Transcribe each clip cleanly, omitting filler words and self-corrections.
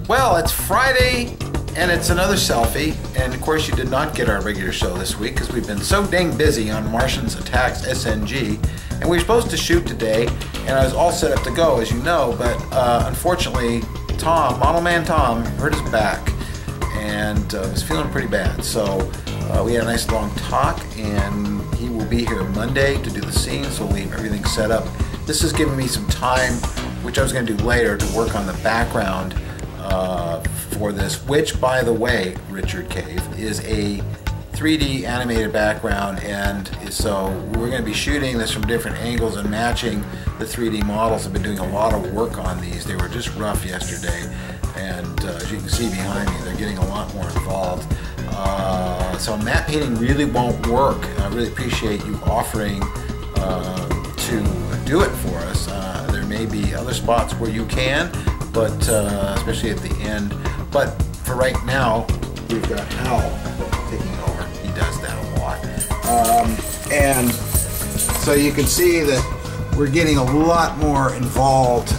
Well, it's Friday and it's another selfie, and of course you did not get our regular show this week because we've been so dang busy on Martians Attacks SNG, and we were supposed to shoot today and I was all set up to go, as you know, but unfortunately Tom, Model Man Tom, hurt his back and was feeling pretty bad, so we had a nice long talk, and he will be here Monday to do the scene, so we'll leave everything set up. This is giving me some time, which I was going to do later, to work on the background for this, which, by the way, Richard Cave, is a 3D animated background, and so we're going to be shooting this from different angles and matching the 3D models. I've been doing a lot of work on these. They were just rough yesterday, and as you can see behind me, they're getting a lot more involved. So matte painting really won't work. I really appreciate you offering to do it for us. There may be other spots where you can, but especially at the end. But for right now, we've got Hal taking over. He does that a lot. And so you can see that we're getting a lot more involved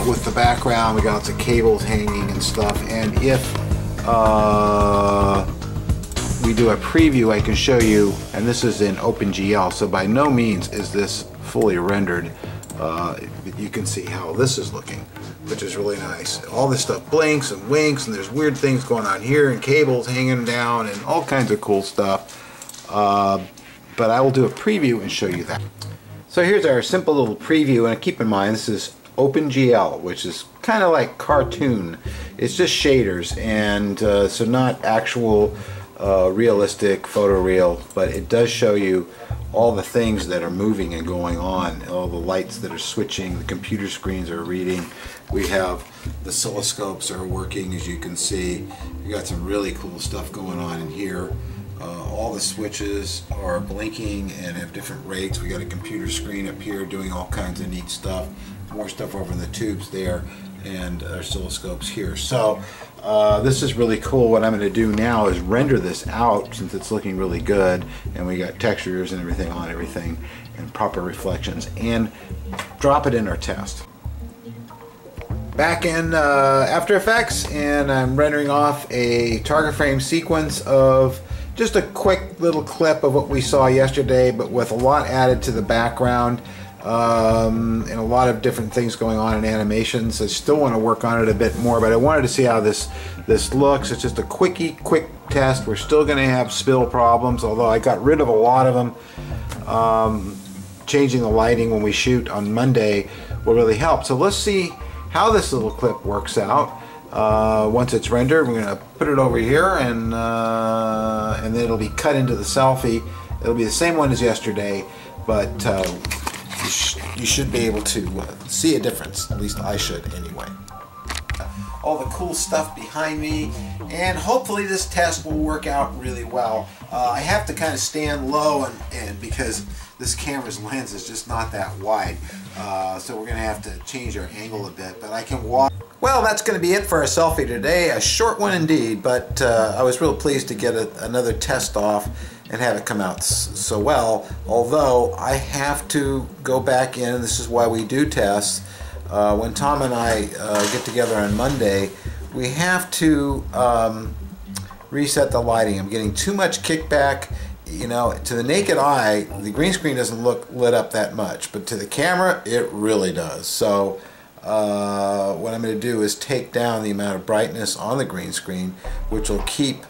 with the background. We got lots of cables hanging and stuff. And if we do a preview, I can show you, and this is in OpenGL, so by no means is this fully rendered. You can see how this is looking, which is really nice. All this stuff blinks and winks, and there's weird things going on here, and cables hanging down, and all kinds of cool stuff. But I will do a preview and show you that. So here's our simple little preview, and keep in mind this is OpenGL, which is kind of like cartoon. It's just shaders, and so not actual realistic photoreal, but it does show you all the things that are moving and going on, all the lights that are switching, the computer screens are reading. We have the oscilloscopes are working, as you can see. We got some really cool stuff going on in here. All the switches are blinking and have different rates. We got a computer screen up here doing all kinds of neat stuff. More stuff over in the tubes there, and our oscilloscopes here. So this is really cool. What I'm going to do now is render this out, since it's looking really good, and we got textures and everything on everything and proper reflections, and drop it in our test. Back in After Effects, and I'm rendering off a target frame sequence of just a quick little clip of what we saw yesterday, but with a lot added to the background. And a lot of different things going on in animations. I still want to work on it a bit more, but I wanted to see how this looks. It's just a quick test. We're still going to have spill problems, although I got rid of a lot of them. Changing the lighting when we shoot on Monday will really help. So let's see how this little clip works out. Once it's rendered, we're going to put it over here, and then it'll be cut into the selfie. It'll be the same one as yesterday, but you should be able to see a difference. At least I should anyway. All the cool stuff behind me, and hopefully this test will work out really well. I have to kind of stand low and because this camera's lens is just not that wide, so we're going to have to change our angle a bit, but I can walk. Well, that's going to be it for our selfie today. A short one indeed, but I was real pleased to get another test off and have it come out so well, although I have to go back in, and this is why we do tests. When Tom and I get together on Monday, we have to reset the lighting. I'm getting too much kickback. You know, to the naked eye, the green screen doesn't look lit up that much, but to the camera, it really does. So what I'm going to do is take down the amount of brightness on the green screen, which will keep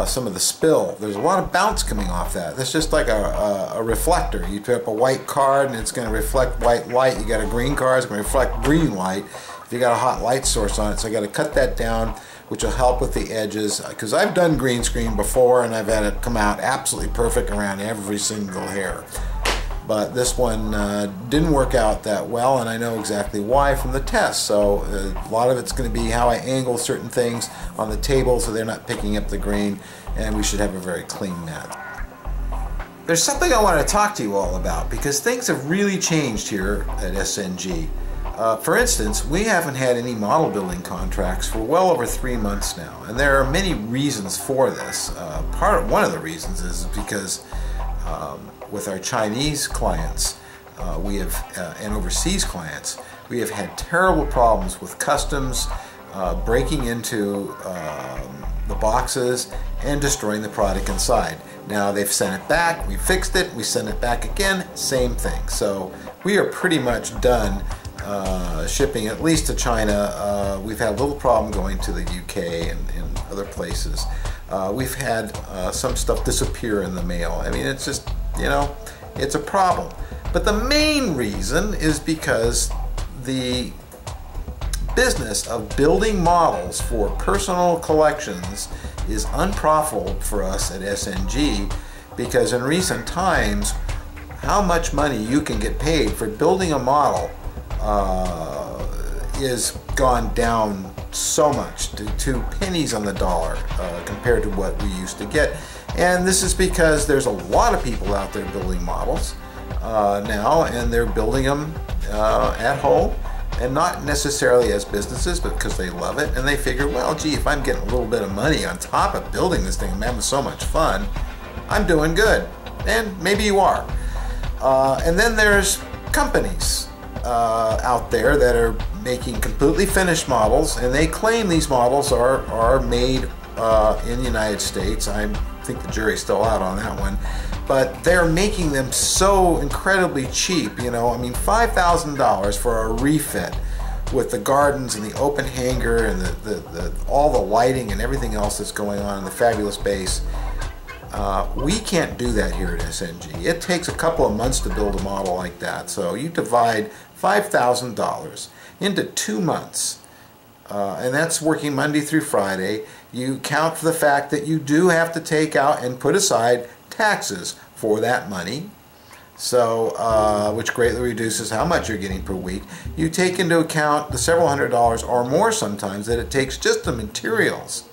some of the spill. There's a lot of bounce coming off that. That's just like a reflector. You put up a white card and it's going to reflect white light. You got a green card, it's going to reflect green light. If you got a hot light source on it, so I got to cut that down, which will help with the edges, because I've done green screen before and I've had it come out absolutely perfect around every single hair. But this one didn't work out that well, and I know exactly why from the test. So a lot of it's going to be how I angle certain things on the table so they're not picking up the green, and we should have a very clean mat. There's something I want to talk to you all about, because things have really changed here at SNG. For instance, we haven't had any model building contracts for well over 3 months now, and there are many reasons for this. One of the reasons is because with our Chinese clients, and overseas clients, we have had terrible problems with customs, breaking into the boxes and destroying the product inside. Now they've sent it back, we fixed it, we sent it back again, same thing. So we are pretty much done shipping, at least to China. We've had a little problem going to the UK and other places. We've had some stuff disappear in the mail. I mean, it's just, you know, it's a problem. But the main reason is because the business of building models for personal collections is unprofitable for us at SNG, because in recent times, how much money you can get paid for building a model is gone down so much to pennies on the dollar compared to what we used to get. And this is because there's a lot of people out there building models now, and they're building them at home, and not necessarily as businesses, but because they love it, and they figure, well, gee, if I'm getting a little bit of money on top of building this thing, I'm having so much fun, I'm doing good. And maybe you are. And then there's companies out there that are making completely finished models, and they claim these models are made in the United States. I think the jury's still out on that one. But they're making them so incredibly cheap, you know. I mean, $5,000 for a refit with the gardens and the open hangar and all the lighting and everything else that's going on in the fabulous base. We can't do that here at SNG. It takes a couple of months to build a model like that. So you divide $5,000 into 2 months, and that's working Monday through Friday. You count for the fact that you do have to take out and put aside taxes for that money, so which greatly reduces how much you're getting per week. You take into account the several $100s or more sometimes that it takes just the materials.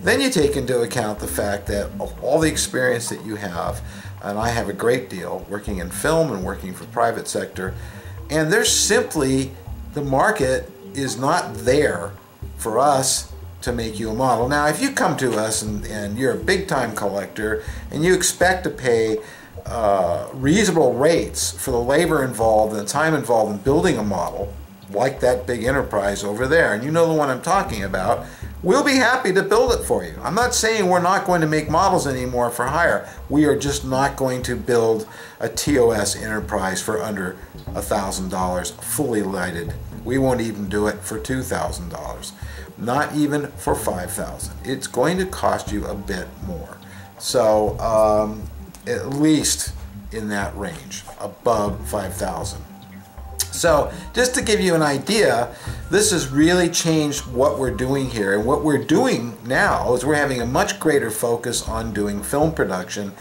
Then you take into account the fact that of all the experience that you have, and I have a great deal working in film and working for private sector, and there's simply, the market is not there for us to make you a model. Now, if you come to us and you're a big-time collector and you expect to pay reasonable rates for the labor involved and the time involved in building a model, like that big enterprise over there, and you know the one I'm talking about, we'll be happy to build it for you. I'm not saying we're not going to make models anymore for hire. We are just not going to build a TOS enterprise for under $1,000 fully lighted. We won't even do it for $2,000. Not even for $5,000. It's going to cost you a bit more. So at least in that range, above $5,000. So just to give you an idea, this has really changed what we're doing here. And what we're doing now is we're having a much greater focus on doing film production,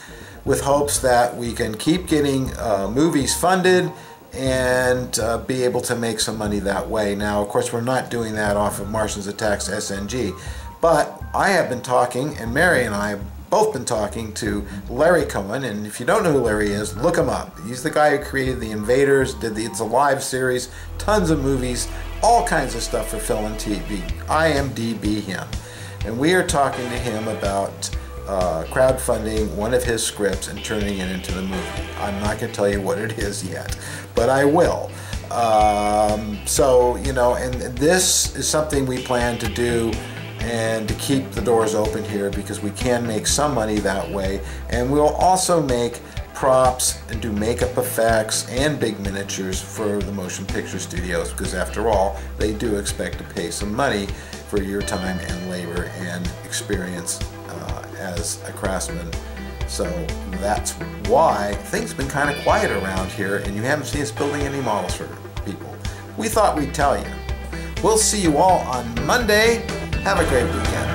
with hopes that we can keep getting movies funded and be able to make some money that way. Now, of course, we're not doing that off of Martians Attacks SNG, but I have been talking, and Mary and I have both been talking to Larry Cohen, and if you don't know who Larry is, look him up. He's the guy who created The Invaders, did the It's Alive series, tons of movies, all kinds of stuff for film and TV. IMDb him. And we are talking to him about crowdfunding one of his scripts and turning it into the movie. I'm not going to tell you what it is yet, but I will. So, you know, and this is something we plan to do, and to keep the doors open here, because we can make some money that way. And we'll also make props and do makeup effects and big miniatures for the motion picture studios, because after all, they do expect to pay some money for your time and labor and experience as a craftsman. So that's why things have been kind of quiet around here, and you haven't seen us building any models for people. We thought we'd tell you. We'll see you all on Monday. Have a great weekend.